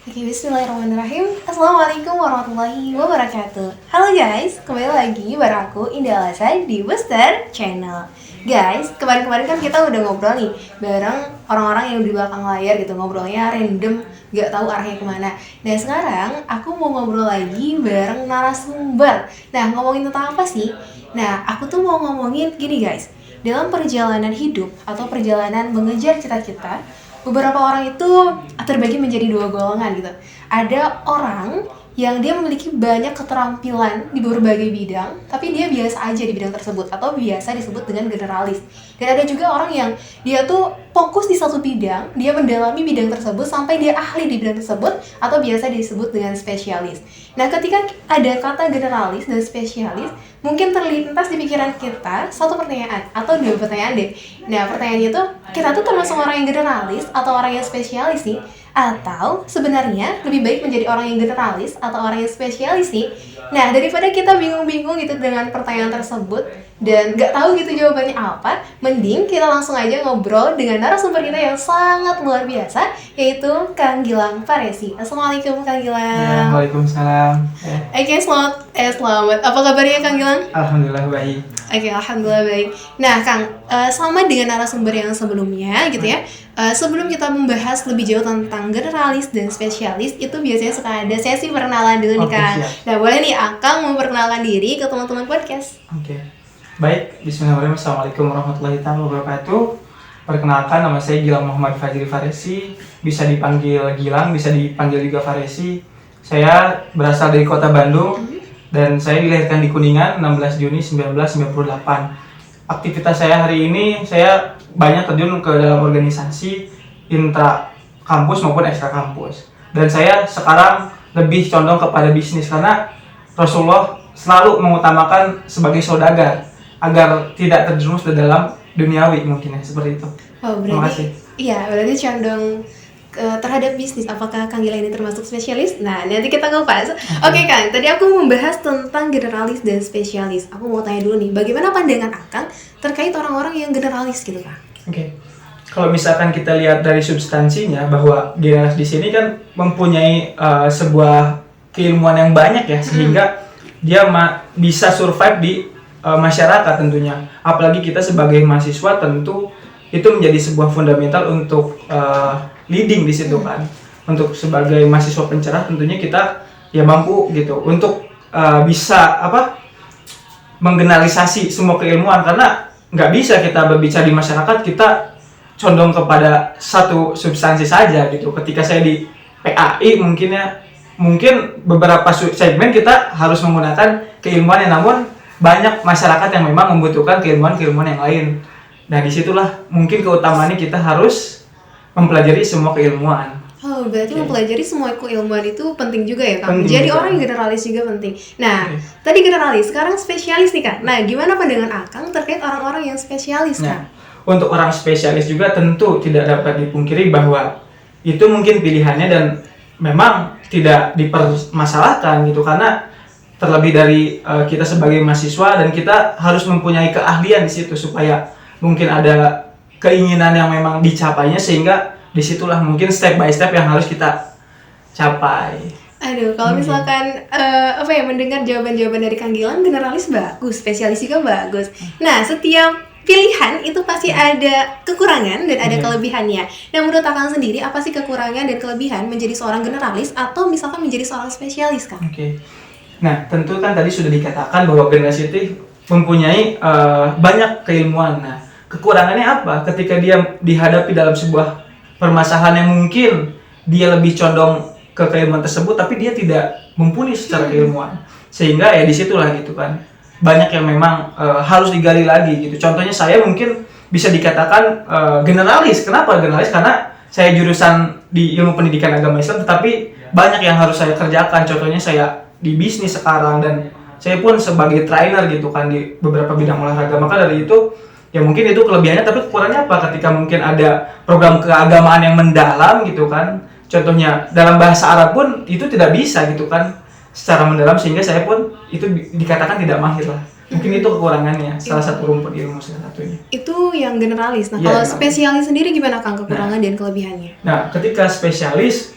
Oke, bismillahirrahmanirrahim. Assalamualaikum warahmatullahi wabarakatuh. Halo guys, kembali lagi bareng aku Indah Alasa di Booster Channel. Guys, kemarin-kemarin kan kita udah ngobrol nih bareng orang-orang yang di belakang layar gitu. Ngobrolnya random, gak tahu arahnya kemana. Nah sekarang aku mau ngobrol lagi bareng narasumber. Nah ngomongin tentang apa sih? Nah aku tuh mau ngomongin gini guys. Dalam perjalanan hidup atau perjalanan mengejar cita-cita, beberapa orang itu terbagi menjadi dua golongan gitu. Ada orang yang dia memiliki banyak keterampilan di berbagai bidang, tapi dia biasa aja di bidang tersebut atau biasa disebut dengan generalis. Dan ada juga orang yang dia tuh fokus di satu bidang, dia mendalami bidang tersebut sampai dia ahli di bidang tersebut atau biasa disebut dengan spesialis. Nah, ketika ada kata generalis dan spesialis, mungkin terlintas di pikiran kita satu pertanyaan atau dua pertanyaan deh. Nah, pertanyaannya itu, kita tuh termasuk orang yang generalis atau orang yang spesialis sih? Atau sebenarnya lebih baik menjadi orang yang generalis atau orang yang spesialis sih? Nah, daripada kita bingung-bingung gitu dengan pertanyaan tersebut dan gak tahu gitu jawabannya apa, mending kita langsung aja ngobrol dengan narasumber kita yang sangat luar biasa, yaitu Kang Gilang Faresi. Assalamualaikum Kang Ya, Gilang. Waalaikumsalam. Oke, selamat. Apa kabarnya Kang Gilang? Alhamdulillah baik. Oke, alhamdulillah baik. Nah, Kang, sama dengan narasumber yang sebelumnya gitu ya. Sebelum kita membahas lebih jauh tentang generalis dan spesialis, itu biasanya suka ada sesi perkenalan dulu nih, Oke, Kang. siap. Nah, boleh nih Akang memperkenalkan diri ke teman-teman podcast. Oke. Baik, bismillahirrahmanirrahim. Assalamualaikum warahmatullahi wabarakatuh. Perkenalkan, nama saya Gilang Muhammad Fajri Faresi. Bisa dipanggil Gilang, bisa dipanggil juga Faresi. Saya berasal dari kota Bandung dan saya dilahirkan di Kuningan 16 Juni 1998. Aktivitas saya hari ini, saya banyak terjun ke dalam organisasi intra kampus maupun ekstra kampus. Dan saya sekarang lebih condong kepada bisnis karena Rasulullah selalu mengutamakan sebagai saudagar agar tidak terjerumus ke dalam duniawi mungkin ya, seperti itu. Oh, Terima kasih. iya, berarti condong terhadap bisnis. Apakah Kang Gilang ini termasuk spesialis? Nah, nanti kita kupas. Oke, Kang, tadi aku membahas tentang generalis dan spesialis. Aku mau tanya dulu nih, bagaimana pandangan Akang terkait orang-orang yang generalis gitu, Kang? Oke. Kalau misalkan kita lihat dari substansinya bahwa generalis di sini kan mempunyai sebuah keilmuan yang banyak ya, sehingga dia bisa survive di masyarakat tentunya. Apalagi kita sebagai mahasiswa tentu itu menjadi sebuah fundamental untuk leading di situ kan. Untuk sebagai mahasiswa pencerah tentunya kita ya mampu gitu untuk bisa menggeneralisasi semua keilmuan, karena nggak bisa kita berbicara di masyarakat kita condong kepada satu substansi saja gitu. Ketika saya di PAI mungkin beberapa segmen kita harus menggunakan keilmuan yang, namun banyak masyarakat yang memang membutuhkan keilmuan yang lain. Nah, disitulah mungkin keutamaannya kita harus mempelajari semua keilmuan. Oh, berarti mempelajari semua keilmuan itu penting juga ya, Kang? Penting Jadi juga. orang yang generalis juga penting. Nah, tadi generalis, sekarang spesialis nih, Kang. Nah, gimana pandangan Akang terkait orang-orang yang spesialis, Kang? Nah, untuk orang spesialis juga tentu tidak dapat dipungkiri bahwa itu mungkin pilihannya dan memang tidak dipermasalahkan gitu, karena terlebih dari kita sebagai mahasiswa dan kita harus mempunyai keahlian di situ supaya mungkin ada keinginan yang memang dicapainya, sehingga disitulah mungkin step by step yang harus kita capai. Aduh, kalau misalkan mendengar jawaban-jawaban dari Kang Gilang, generalis bagus, spesialis juga bagus. Nah, setiap pilihan itu pasti ada kekurangan dan ada kelebihannya. Nah, menurut Akang sendiri, apa sih kekurangan dan kelebihan menjadi seorang generalis atau misalkan menjadi seorang spesialis, Kang? Oke. Nah, tentu kan tadi sudah dikatakan bahwa generasi itu mempunyai banyak keilmuan. Nah, kekurangannya apa? Ketika dia dihadapi dalam sebuah permasalahan yang mungkin dia lebih condong ke keilmuan tersebut, tapi dia tidak mumpuni secara keilmuan, sehingga ya disitulah gitu kan banyak yang memang harus digali lagi gitu. Contohnya saya mungkin bisa dikatakan generalis. Kenapa generalis? Karena saya jurusan di ilmu pendidikan agama Islam, tetapi banyak yang harus saya kerjakan. Contohnya saya di bisnis sekarang dan saya pun sebagai trainer gitu kan di beberapa bidang olahraga. Maka dari itu ya mungkin itu kelebihannya, tapi kekurangannya apa? Ketika mungkin ada program keagamaan yang mendalam gitu kan, contohnya dalam bahasa Arab pun itu tidak bisa gitu kan secara mendalam, sehingga saya pun itu dikatakan tidak mahir lah. Mungkin itu kekurangannya, salah satu rumput ilmu salah satunya. Itu yang generalis. Nah, Iya, kalau generalis. spesialis sendiri gimana, Kang, kekurangan dan kelebihannya? Nah, ketika spesialis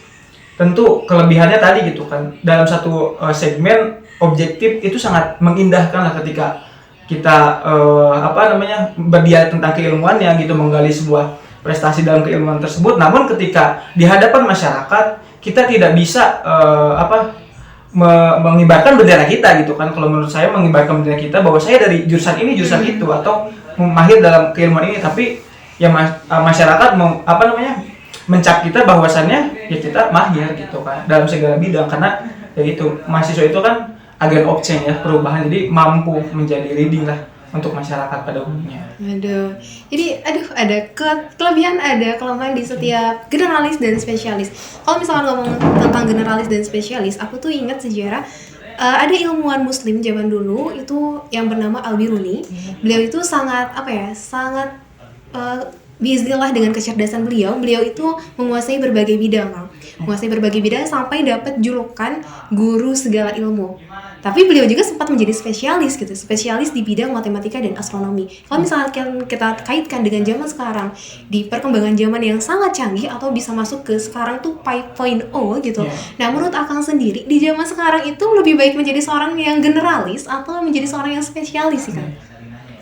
tentu kelebihannya tadi gitu kan, dalam satu segmen objektif itu sangat mengindahkan lah ketika kita berbicara tentang keilmuannya gitu, menggali sebuah prestasi dalam keilmuan tersebut. Namun ketika di hadapan masyarakat kita tidak bisa mengibarkan bendera kita gitu kan. Kalau menurut saya mengibarkan bendera kita bahwa saya dari jurusan ini, jurusan itu, atau mahir dalam keilmuan ini, tapi ya masyarakat mencap kita bahwasannya ya kita mahir gitu kan dalam segala bidang, karena ya gitu, mahasiswa itu kan agen of change ya, perubahan, jadi mampu menjadi leading lah untuk masyarakat pada umumnya. Jadi ada kelebihan, ada kelemahan di setiap generalis dan spesialis. Kalau misalkan ngomong tentang generalis dan spesialis, aku tuh ingat sejarah ada ilmuwan muslim zaman dulu itu yang bernama Al-Biruni. Beliau itu sangat biiznillah dengan kecerdasan beliau itu menguasai berbagai bidang, Kang. Menguasai berbagai bidang sampai dapat julukan guru segala ilmu. Tapi beliau juga sempat menjadi spesialis gitu, spesialis di bidang matematika dan astronomi. Kalau misalkan kita kaitkan dengan zaman sekarang, di perkembangan zaman yang sangat canggih atau bisa masuk ke sekarang tuh 5.0 gitu. Nah, menurut Akang sendiri, di zaman sekarang itu lebih baik menjadi seorang yang generalis atau menjadi seorang yang spesialis sih, Kang?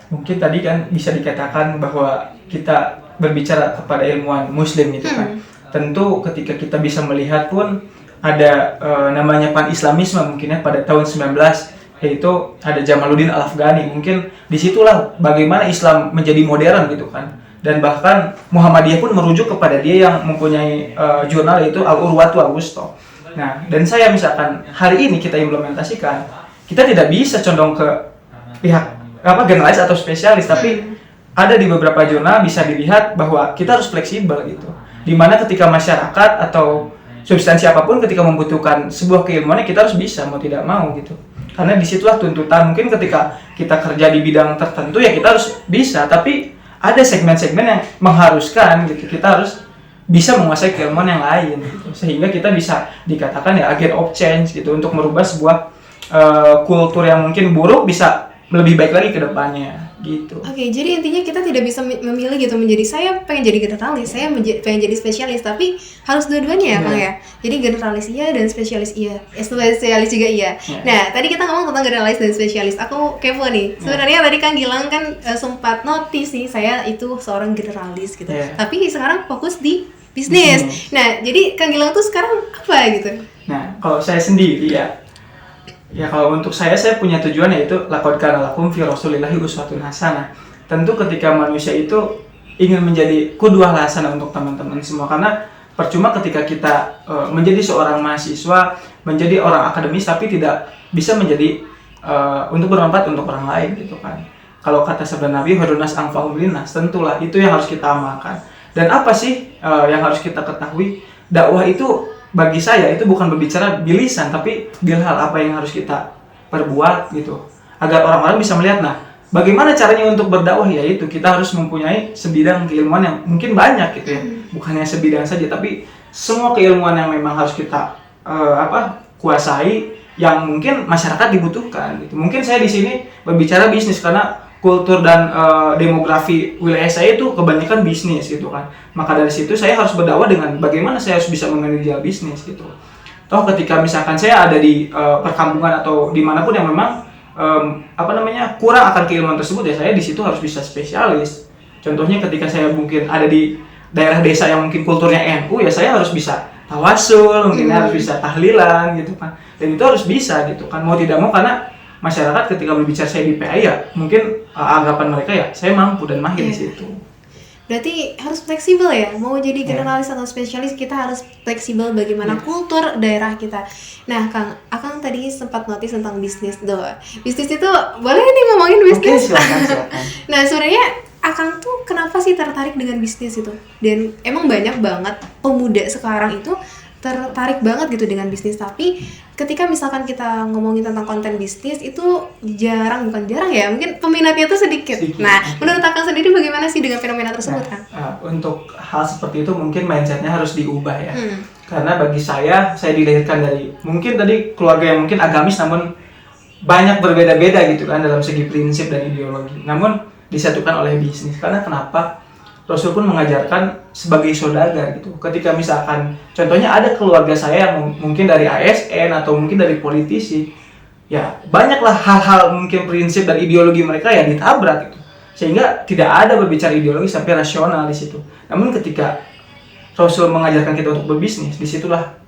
Mungkin tadi kan bisa dikatakan bahwa kita berbicara kepada ilmuwan muslim gitu kan. Tentu ketika kita bisa melihat pun ada namanya pan-islamisme mungkin ya pada tahun 19, yaitu ada Jamaluddin Al-Afghani. Mungkin disitulah bagaimana Islam menjadi modern gitu kan. Dan bahkan Muhammadiyah pun merujuk kepada dia yang mempunyai jurnal, yaitu Al-Urwatu Al-Wusta. Nah, dan saya misalkan hari ini kita implementasikan, kita tidak bisa condong ke pihak generalis atau spesialis, tapi ada di beberapa jurnal bisa dilihat bahwa kita harus fleksibel gitu. Dimana ketika masyarakat atau substansi apapun ketika membutuhkan sebuah keilmuannya, kita harus bisa mau tidak mau gitu. Karena disitulah tuntutan. Mungkin ketika kita kerja di bidang tertentu ya kita harus bisa, tapi ada segmen-segmen yang mengharuskan gitu kita harus bisa menguasai keilmuan yang lain gitu. Sehingga kita bisa dikatakan ya agent of change gitu, untuk merubah sebuah kultur yang mungkin buruk bisa lebih baik lagi ke depannya gitu. Oke, jadi intinya kita tidak bisa memilih gitu, menjadi saya pengen jadi generalis, saya pengen jadi spesialis, tapi harus dua-duanya ya, Kang ya. Jadi generalis iya dan spesialis iya. Spesialis juga iya. Nah, tadi kita ngomong tentang generalis dan spesialis. Aku kepo nih. Sebenarnya tadi Kang Gilang kan sempat notice sih saya itu seorang generalis gitu. Tapi sekarang fokus di bisnis. Nah, jadi Kang Gilang tuh sekarang apa gitu? Nah, kalau saya sendiri ya kalau untuk saya punya tujuan, yaitu laqad kana lakum fi rasulillahi uswatun hasanah. Tentu ketika manusia itu ingin menjadi qudwah hasanah untuk teman-teman semua, karena percuma ketika kita menjadi seorang mahasiswa, menjadi orang akademis tapi tidak bisa menjadi untuk bermanfaat untuk orang lain gitu kan. Kalau kata sabda Nabi, khairun nas anfa'uhum linnas, tentulah itu yang harus kita amalkan. Dan apa sih yang harus kita ketahui? Dakwah itu bagi saya itu bukan berbicara bilisan, tapi bilhal, apa yang harus kita perbuat gitu, agar orang-orang bisa melihat. Nah, bagaimana caranya untuk berdakwah? Yaitu kita harus mempunyai sebidang keilmuan yang mungkin banyak gitu ya, bukannya sebidang saja, tapi semua keilmuan yang memang harus kita kuasai, yang mungkin masyarakat dibutuhkan gitu. Mungkin saya di sini berbicara bisnis karena kultur dan demografi wilayah saya itu kebanyakan bisnis gitu kan. Maka dari situ saya harus berdakwah dengan bagaimana saya harus bisa memanage bisnis gitu. Toh ketika misalkan saya ada di perkampungan atau dimanapun yang memang kurang akan keilmuan tersebut, ya saya di situ harus bisa spesialis. Contohnya ketika saya mungkin ada di daerah desa yang mungkin kulturnya NU, ya saya harus bisa tawasul, mungkin harus bisa tahlilan gitu kan. Dan itu harus bisa gitu kan, mau tidak mau, karena masyarakat ketika berbicara saya di PAI ya mungkin anggapan mereka ya saya mampu dan mahir di situ. Berarti harus fleksibel ya, mau jadi generalis atau spesialis kita harus fleksibel bagaimana kultur daerah kita. Nah, Kang, Akang tadi sempat notice tentang bisnis doa. Bisnis itu boleh nih ngomongin bisnis? Oke, silakan. Nah, sebenarnya Akang tuh kenapa sih tertarik dengan bisnis itu? Dan emang banyak banget pemuda sekarang itu tertarik banget gitu dengan bisnis, tapi ketika misalkan kita ngomongin tentang konten bisnis itu bukan jarang ya, mungkin peminatnya tuh sedikit. Nah, menurut Akang sendiri bagaimana sih dengan fenomena tersebut, Kang? Untuk hal seperti itu mungkin mindsetnya harus diubah ya. Karena bagi saya dilahirkan dari mungkin tadi keluarga yang mungkin agamis, namun banyak berbeda-beda gitu kan dalam segi prinsip dan ideologi. Namun disatukan oleh bisnis. Karena kenapa? Rasul pun mengajarkan sebagai saudagar gitu. Ketika misalkan contohnya ada keluarga saya yang mungkin dari ASN atau mungkin dari politisi, ya banyaklah hal-hal mungkin prinsip dan ideologi mereka yang ditabrak gitu. Sehingga tidak ada berbicara ideologi sampai rasional di situ. Namun ketika Rasul mengajarkan kita untuk berbisnis, disitulah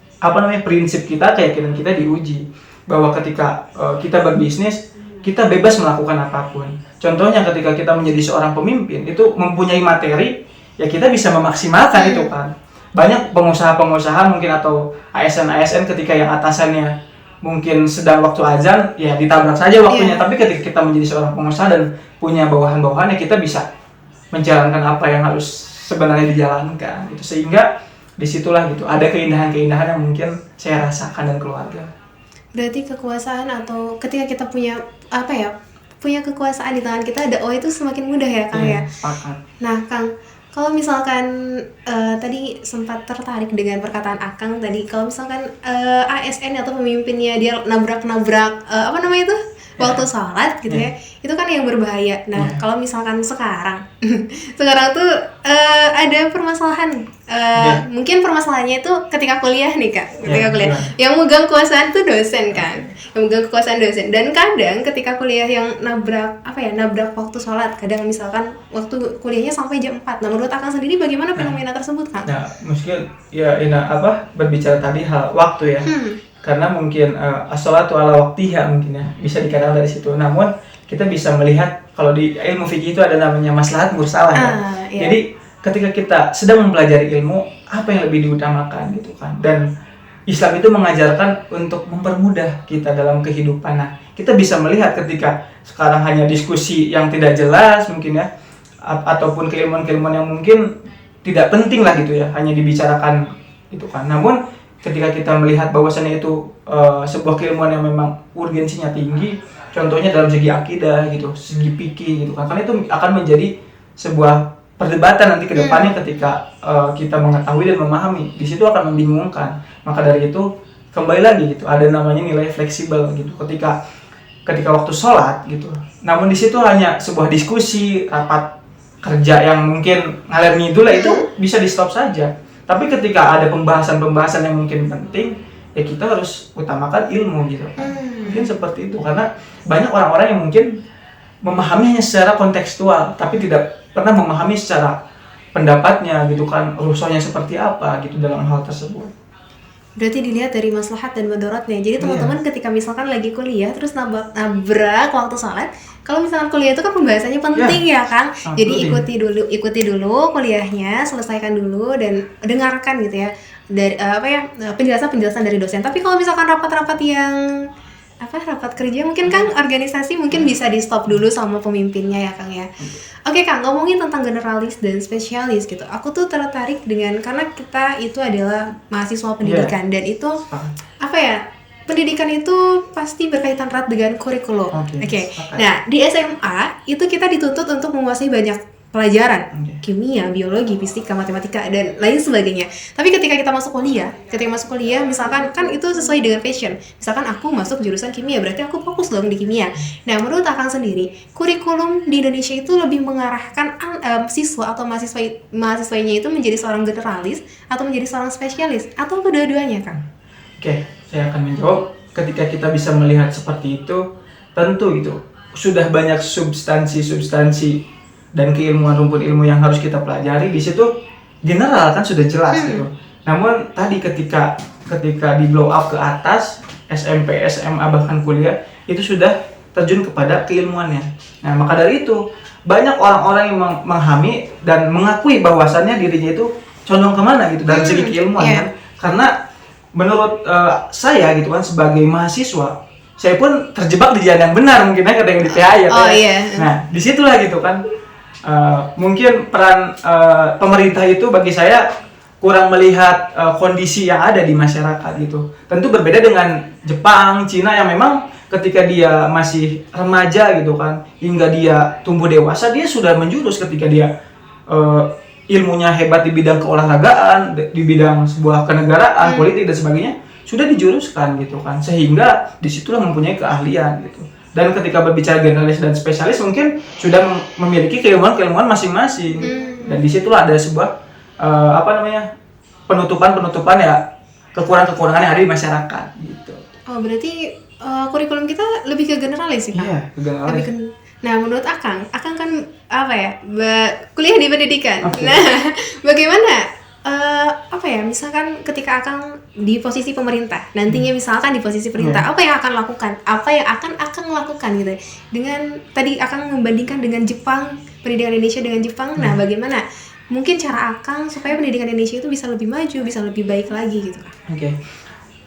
prinsip kita, keyakinan kita diuji. Bahwa ketika kita berbisnis, kita bebas melakukan apapun. Contohnya ketika kita menjadi seorang pemimpin, itu mempunyai materi, ya kita bisa memaksimalkan itu kan. Banyak pengusaha-pengusaha mungkin atau ASN-ASN ketika yang atasannya mungkin sedang waktu azan, ya ditabrak saja waktunya. Tapi ketika kita menjadi seorang pengusaha dan punya bawahan-bawahan, ya kita bisa menjalankan apa yang harus sebenarnya dijalankan. Gitu. Sehingga disitulah gitu, ada keindahan-keindahan yang mungkin saya rasakan dan keluarga. Berarti kekuasaan atau ketika kita punya punya kekuasaan di tangan kita, dakwah itu semakin mudah ya Kang ya. Nah Kang, kalau misalkan tadi sempat tertarik dengan perkataan Akang tadi, kalau misalkan ASN atau pemimpinnya dia nabrak-nabrak waktu sholat gitu ya, itu kan yang berbahaya. Nah kalau misalkan sekarang tuh ada permasalahan, mungkin permasalahannya itu ketika kuliah nih Kak, kuliah yang megang kekuasaan tuh dosen kan, yang megang kekuasaan dosen. Dan kadang ketika kuliah yang nabrak waktu sholat, kadang misalkan waktu kuliahnya sampai jam 4. Nah menurut Akang sendiri bagaimana fenomena tersebut Kang? Nah mungkin ya berbicara tadi hal waktu ya. Karena mungkin as-sholatu ala waqtiha mungkin ya, bisa dikatakan dari situ. Namun kita bisa melihat kalau di ilmu fikih itu ada namanya maslahat mursalah ya. Jadi ketika kita sedang mempelajari ilmu, apa yang lebih diutamakan gitu kan. Dan Islam itu mengajarkan untuk mempermudah kita dalam kehidupan. Nah, kita bisa melihat ketika sekarang hanya diskusi yang tidak jelas mungkin ya, ataupun keilmuan-keilmuan yang mungkin tidak penting lah gitu ya, hanya dibicarakan gitu kan. Namun ketika kita melihat bahwasannya itu sebuah keilmuan yang memang urgensinya tinggi, contohnya dalam segi akidah gitu, segi fikih gitu kan, karena itu akan menjadi sebuah perdebatan nanti ke depannya ketika kita mengetahui dan memahami, di situ akan membingungkan. Maka dari itu kembali lagi gitu, ada namanya nilai fleksibel gitu ketika waktu sholat gitu. Namun di situ hanya sebuah diskusi, rapat kerja yang mungkin ngalir ngidul lah, itu bisa di stop saja. Tapi ketika ada pembahasan-pembahasan yang mungkin penting, ya kita harus utamakan ilmu gitu. Mungkin seperti itu, karena banyak orang-orang yang mungkin memahaminya secara kontekstual, tapi tidak pernah memahami secara pendapatnya gitu kan, rusuhnya seperti apa gitu dalam hal tersebut. Berarti dilihat dari maslahat dan mudaratnya. Jadi teman-teman ketika misalkan lagi kuliah terus nabrak waktu sholat, kalau misalkan kuliah itu kan pembahasannya penting ya Kang. Jadi ikuti dulu kuliahnya, selesaikan dulu dan dengarkan gitu ya dari penjelasan dari dosen. Tapi kalau misalkan rapat-rapat yang rapat kerja mungkin kan organisasi mungkin bisa di stop dulu sama pemimpinnya ya Kang ya. Oke Kang, ngomongin tentang generalis dan spesialis gitu, aku tuh tertarik karena kita itu adalah mahasiswa pendidikan dan itu pendidikan itu pasti berkaitan erat dengan kurikulum. Oke. Nah di SMA itu kita dituntut untuk menguasai banyak pelajaran, kimia, biologi, fisika, matematika dan lain sebagainya. Tapi ketika masuk kuliah, misalkan kan itu sesuai dengan passion. Misalkan aku masuk jurusan kimia, berarti aku fokus dong di kimia. Nah, menurut Akang sendiri, kurikulum di Indonesia itu lebih mengarahkan siswa atau mahasiswanya itu menjadi seorang generalis atau menjadi seorang spesialis atau kedua-duanya, Kang? Oke, saya akan menjawab. Ketika kita bisa melihat seperti itu, tentu itu sudah banyak substansi dan keilmuan rumpun ilmu yang harus kita pelajari. Di situ general kan sudah jelas gitu. Namun tadi ketika di blow up ke atas, SMP, SMA bahkan kuliah, itu sudah terjun kepada keilmuannya. Nah, maka dari itu banyak orang-orang yang memahami dan mengakui bahwasannya dirinya itu condong kemana gitu dalam segi keilmuan kan. Karena menurut saya gitu kan sebagai mahasiswa, saya pun terjebak di jalan yang benar mungkin kadang yang di THI ya. Nah, disitulah gitu kan. Mungkin peran pemerintah itu bagi saya kurang melihat kondisi yang ada di masyarakat gitu. Tentu berbeda dengan Jepang, Cina yang memang ketika dia masih remaja gitu kan, hingga dia tumbuh dewasa, dia sudah menjurus ketika dia ilmunya hebat di bidang keolahragaan, di bidang sebuah kenegaraan, politik dan sebagainya, sudah dijuruskan gitu kan, sehingga disitulah mempunyai keahlian gitu. Dan ketika berbicara generalis dan spesialis mungkin sudah memiliki keilmuan masing-masing. Dan disitulah ada sebuah penutupan ya kekurangan-kekurangan yang ada di masyarakat gitu. Oh, berarti kurikulum kita lebih ke generalis sih, Kang? Iya, ke generalis. Nah, menurut Akang kan kuliah di pendidikan. Okay. Nah, bagaimana misalkan ketika Akang di posisi pemerintah, nantinya misalkan di posisi perintah, apa yang akan lakukan? Apa yang akan Akang lakukan gitu? Dengan tadi Akang membandingkan dengan Jepang, pendidikan Indonesia dengan Jepang. Nah, bagaimana mungkin cara Akang supaya pendidikan Indonesia itu bisa lebih maju, bisa lebih baik lagi gitu, Kang? Oke.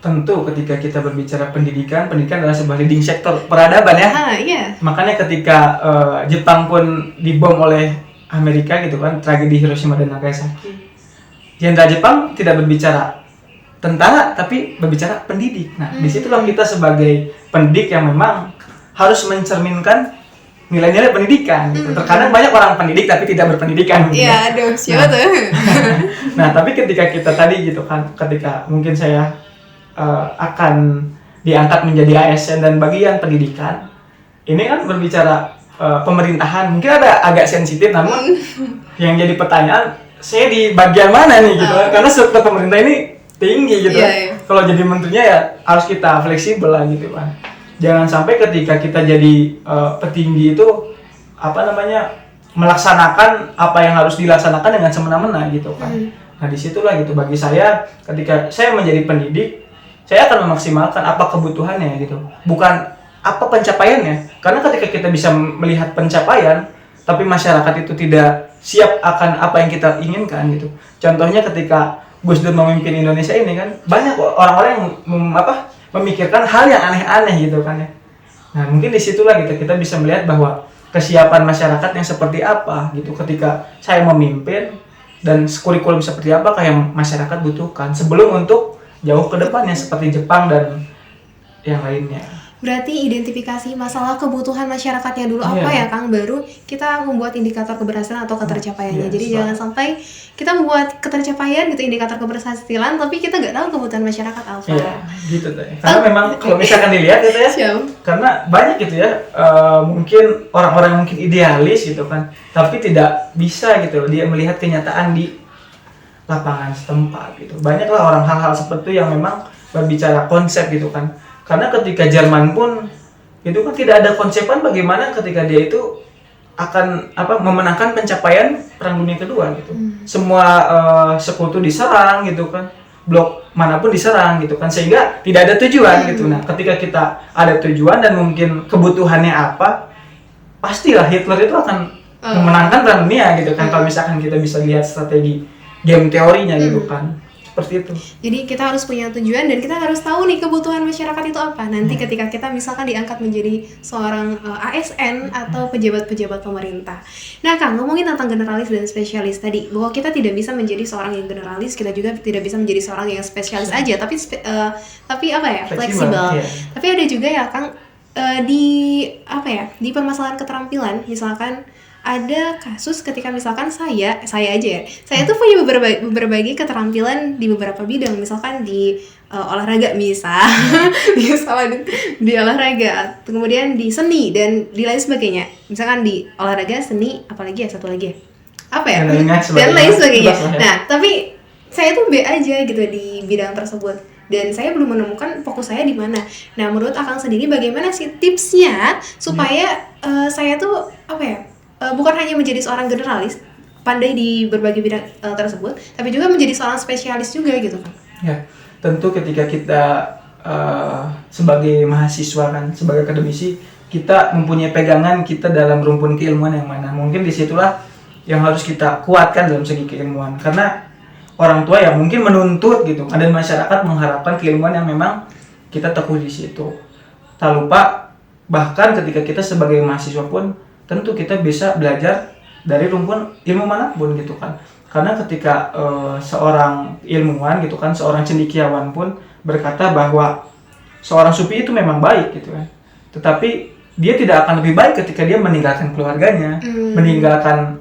Tentu ketika kita berbicara pendidikan adalah sebuah leading sektor peradaban ya. Iya. Makanya ketika Jepang pun dibom oleh Amerika gitu kan, tragedi Hiroshima dan Nagasaki. Jenderal Jepang tidak berbicara tentara tapi berbicara pendidik. Nah, disitulah kita sebagai pendidik yang memang harus mencerminkan nilai-nilai pendidikan gitu. Terkadang banyak orang pendidik tapi tidak berpendidikan gitu. Iya, aduh, siapa tuh? Nah, tapi ketika kita tadi gitu kan, ketika mungkin saya akan diangkat menjadi ASN dan bagian pendidikan, ini kan berbicara pemerintahan, mungkin ada agak sensitif, namun yang jadi pertanyaan, saya di bagian mana nih gitu kan, karena struktur pemerintah ini tinggi gitu. Iya. Kalau jadi menterinya ya harus kita fleksibel lah gitu kan. Jangan sampai ketika kita jadi petinggi itu melaksanakan apa yang harus dilaksanakan dengan semena-mena gitu kan. Nah, disitulah gitu bagi saya, ketika saya menjadi pendidik, saya akan memaksimalkan apa kebutuhannya gitu, bukan apa pencapaiannya. Karena ketika kita bisa melihat pencapaian tapi masyarakat itu tidak siap akan apa yang kita inginkan gitu. Contohnya ketika Gus Dur memimpin Indonesia ini kan, banyak orang-orang yang memikirkan hal yang aneh-aneh gitu kan ya. Nah, mungkin disitulah gitu kita bisa melihat bahwa kesiapan masyarakat yang seperti apa gitu ketika saya memimpin, dan kurikulum seperti apa yang masyarakat butuhkan sebelum untuk jauh ke depannya seperti Jepang dan yang lainnya. Berarti identifikasi masalah kebutuhan masyarakatnya dulu apa ya, Kang, baru kita membuat indikator keberhasilan atau ketercapaiannya. Jadi jangan sampai kita membuat ketercapaian gitu, indikator keberhasilan, tapi kita nggak tahu kebutuhan masyarakat apa. Iya, gitu tuh. Karena memang kalau misalkan dilihat gitu ya, karena banyak gitu ya, mungkin orang-orang mungkin idealis gitu kan, tapi tidak bisa gitu dia melihat kenyataan di lapangan setempat gitu. Banyaklah orang hal-hal seperti itu yang memang berbicara konsep gitu kan. Karena ketika Jerman pun itu kan tidak ada konsepan bagaimana ketika dia itu akan memenangkan pencapaian Perang Dunia Kedua gitu. Semua sekutu diserang gitu kan, blok manapun diserang gitu kan, sehingga tidak ada tujuan gitu. Nah, ketika kita ada tujuan dan mungkin kebutuhannya apa, pastilah Hitler itu akan memenangkan Perang Dunia gitu kan. Kalau misalkan kita bisa lihat strategi game teorinya gitu kan. Seperti itu. Jadi kita harus punya tujuan dan kita harus tahu nih kebutuhan masyarakat itu apa. Nanti ketika kita misalkan diangkat menjadi seorang ASN atau pejabat-pejabat pemerintah. Nah, Kang, ngomongin tentang generalis dan spesialis tadi, bahwa kita tidak bisa menjadi seorang yang generalis, kita juga tidak bisa menjadi seorang yang spesialis aja, tapi fleksibel. Yeah. Tapi ada juga ya, Kang, di permasalahan keterampilan, misalkan ada kasus ketika misalkan saya tuh punya berbagai keterampilan di beberapa bidang, misalkan di olahraga misalnya di olahraga, kemudian di seni dan di lain sebagainya. Misalkan di olahraga, seni, apalagi ya satu lagi dan lain sebagainya. Nah, tapi saya tuh B aja gitu di bidang tersebut dan saya belum menemukan fokus saya di mana. Nah, menurut Akang sendiri bagaimana sih tipsnya supaya saya tuh bukan hanya menjadi seorang generalis, pandai di berbagai bidang tersebut, tapi juga menjadi seorang spesialis juga gitu kan? Ya, tentu ketika kita sebagai mahasiswa kan, sebagai akademisi, kita mempunyai pegangan kita dalam rumpun keilmuan yang mana. Mungkin disitulah yang harus kita kuatkan dalam segi keilmuan. Karena orang tua yang mungkin menuntut gitu, dan masyarakat mengharapkan keilmuan yang memang kita tekun di situ. Tak lupa, bahkan ketika kita sebagai mahasiswa pun tentu kita bisa belajar dari rumpun ilmu manapun gitu kan. Karena ketika seorang ilmuwan gitu kan, seorang cendekiawan pun berkata bahwa seorang sufi itu memang baik gitu kan, tetapi dia tidak akan lebih baik ketika dia meninggalkan keluarganya, meninggalkan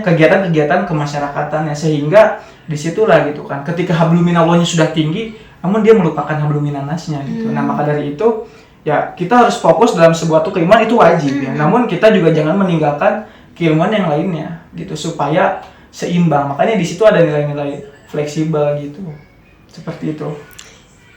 kegiatan-kegiatan kemasyarakatannya, sehingga disitulah gitu kan, ketika habluminallahnya sudah tinggi, namun dia melupakan habluminannasnya gitu. Nah, maka dari itu ya kita harus fokus dalam sebuah keilmuan itu wajib ya. Namun kita juga jangan meninggalkan keilmuan yang lainnya. gitu supaya seimbang. Makanya di situ ada nilai-nilai fleksibel gitu. Seperti itu.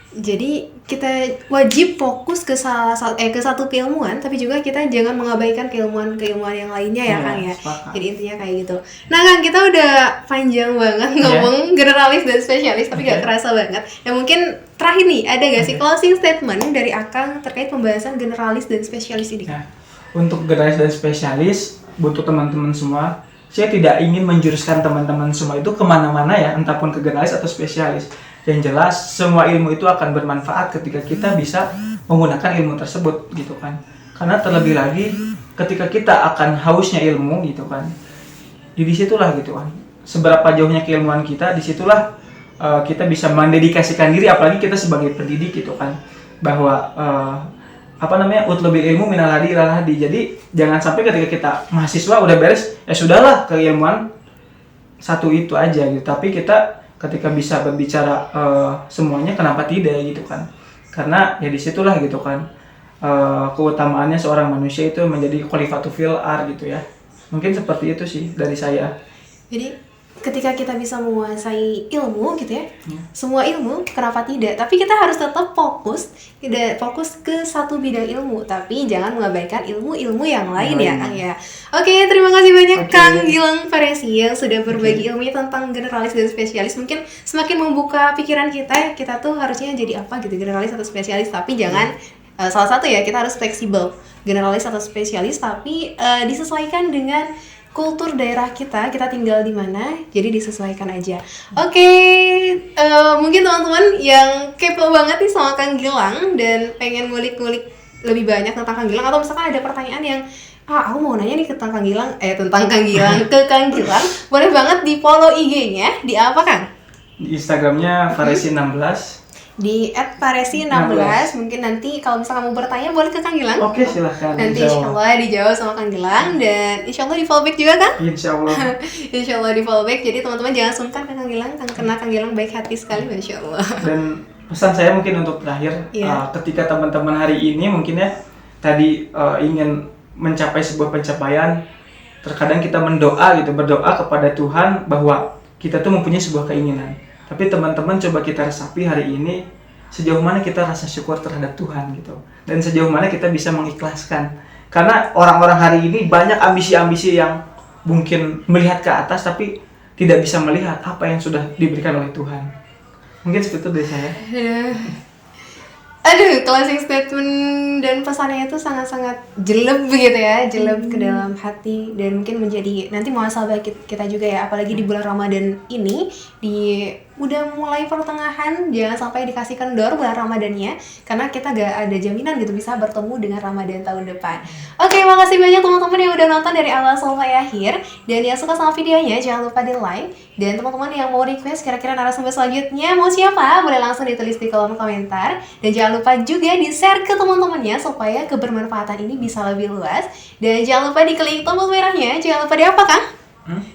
Jadi kita wajib fokus ke ke satu keilmuan, tapi juga kita jangan mengabaikan keilmuan yang lainnya ya, Kang ya. Sepakat. Jadi intinya kayak gitu. Nah, Kang, kita udah panjang banget ngomong generalis dan spesialis, tapi gak kerasa banget. Ya mungkin terakhir nih, ada gak sih closing statement dari Akang terkait pembahasan generalis dan spesialis ini? Nah, untuk generalis dan spesialis, butuh teman-teman semua, saya tidak ingin menjuruskan teman-teman semua itu kemana-mana ya, entah pun ke generalis atau spesialis. Yang jelas, semua ilmu itu akan bermanfaat ketika kita bisa menggunakan ilmu tersebut gitu kan. Karena terlebih lagi, ketika kita akan hausnya ilmu gitu kan, disitulah gitu kan, seberapa jauhnya keilmuan kita, disitulah kita bisa mendedikasikan diri, apalagi kita sebagai pendidik gitu kan, bahwa utlubil ilmu minal hadi ilal hadi. Jadi jangan sampai ketika kita mahasiswa udah beres, ya sudahlah keilmuan satu itu aja gitu. Tapi kita ketika bisa berbicara semuanya, kenapa tidak gitu kan? Karena ya disitulah gitu kan keutamaannya seorang manusia itu menjadi khalifatu fil ar gitu ya. Mungkin seperti itu sih dari saya. Jadi ketika kita bisa menguasai ilmu gitu ya, semua ilmu, kenapa tidak? Tapi kita harus tetap fokus ke satu bidang ilmu, tapi jangan mengabaikan ilmu-ilmu yang lain ya, Kang ya. Oke, terima kasih banyak Kang Gilang Faresi yang sudah berbagi ilmunya tentang generalis dan spesialis. Mungkin semakin membuka pikiran kita tuh harusnya jadi apa gitu, generalis atau spesialis, tapi jangan salah satu ya, kita harus fleksibel, generalis atau spesialis, tapi disesuaikan dengan kultur daerah kita tinggal di mana, jadi disesuaikan aja. Oke, mungkin teman-teman yang kepo banget nih sama Kang Gilang dan pengen ngulik-ngulik lebih banyak tentang Kang Gilang, atau misalkan ada pertanyaan yang aku mau nanya nih tentang Kang Gilang, ke Kang Gilang, boleh banget di follow IG-nya di apa, Kang? Di Instagramnya Faresi16. Di @faresi16. Mungkin nanti kalau misalkan kamu bertanya boleh ke Kang Gilang. Oke, silahkan. Nanti insyaallah dijawab sama Kang Gilang, dan insyaallah di follow back juga, Kang. Insyaallah. Insyaallah di follow back. Jadi teman-teman jangan sungkan ke Kang Gilang, karena Kang Gilang baik hati sekali, masyaallah. Dan pesan saya mungkin untuk terakhir, ketika teman-teman hari ini mungkin ya tadi ingin mencapai sebuah pencapaian, terkadang kita berdoa kepada Tuhan bahwa kita tuh mempunyai sebuah keinginan. Tapi teman-teman coba kita resapi hari ini, sejauh mana kita rasa syukur terhadap Tuhan gitu. Dan sejauh mana kita bisa mengikhlaskan. Karena orang-orang hari ini banyak ambisi-ambisi yang mungkin melihat ke atas tapi tidak bisa melihat apa yang sudah diberikan oleh Tuhan. Mungkin seperti itu dari saya. Aduh, closing statement dan pesannya itu sangat-sangat jelek begitu ya, jelek ke dalam hati, dan mungkin menjadi nanti muhasabah kita juga ya, apalagi di bulan Ramadan ini, udah mulai pertengahan, jangan sampai dikasih kendor bulan Ramadannya, karena kita gak ada jaminan gitu bisa bertemu dengan Ramadan tahun depan. Oke, makasih banyak teman-teman yang udah nonton dari awal sampai akhir, dan yang suka sama videonya jangan lupa di like, dan teman-teman yang mau request kira-kira narasumber selanjutnya mau siapa, boleh langsung ditulis di kolom komentar, dan jangan lupa juga di-share ke teman-temannya supaya kebermanfaatan ini bisa lebih luas, dan jangan lupa diklik tombol merahnya, jangan lupa di apa, Kang?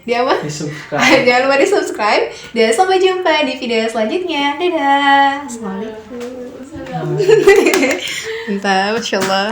Di apa? Di subscribe. Jangan lupa di subscribe, dan sampai jumpa di video selanjutnya. Dadah. Assalamualaikum. Mantap, Masya Allah.